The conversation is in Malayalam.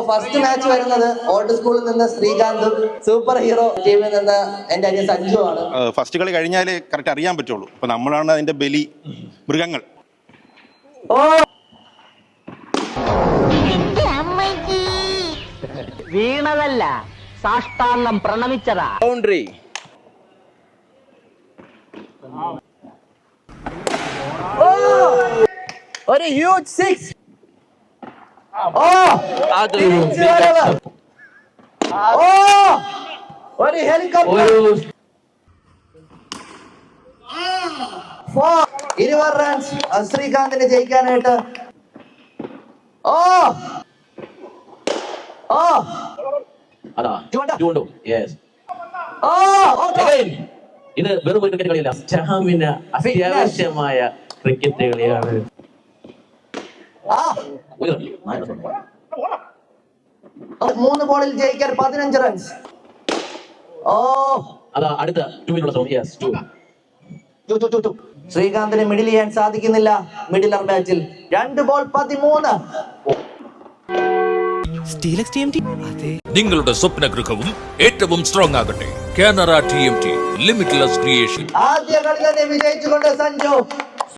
ഫസ്റ്റ് മാച്ച് വരുന്നത് ഓൾഡ് സ്കൂളിൽ നിന്ന് ശ്രീകാന്തും സൂപ്പർ ഹീറോ ടീമിൽ നിന്ന് എന്റെ അനിയൻ സഞ്ജു ആണ്. ഫസ്റ്റ് കളി കഴിഞ്ഞാലേ കറക്റ്റ് അറിയാൻ പറ്റുള്ളൂ. അപ്പൊ നമ്മളാണ് അതിന്റെ ബലി, മൃഗങ്ങൾ. വീണതല്ല, സാഷ്ടാംഗം പ്രണമിച്ചതാ. ബൗണ്ടറി. ഒരു ഹ്യൂജ് സിക്സ്. ഒരു ഹെലികോപ്റ്റർ. 20 റൺസ് ശ്രീകാന്തിന് ജയിക്കാനായിട്ട്. ഇത് വെറും ഒരു ക്രിക്കറ്റ് കളിയല്ല, സ്റ്റാമിന അത്യാവശ്യമായ ക്രിക്കറ്റ് കളിയാണ്. 3 ബോളിൽ ജയിക്കാൻ 15 റൺസ്. അതാ അടുത്ത 2. ശ്രീകാന്തിന് മിഡിൽ ചെയ്യാൻ സാധിക്കുന്നില്ല. മിഡിലർ ബാറ്റിൽ 2 ബോൾ 13. നിങ്ങളുടെ സ്വപ്നഗൃഹവും ഏറ്റവും സ്ട്രോങ് ആകട്ടെ. Canara TMT limitless creation. ആദ്യ കളി തന്നെ വിജയിച്ചുകൊണ്ട് സഞ്ജു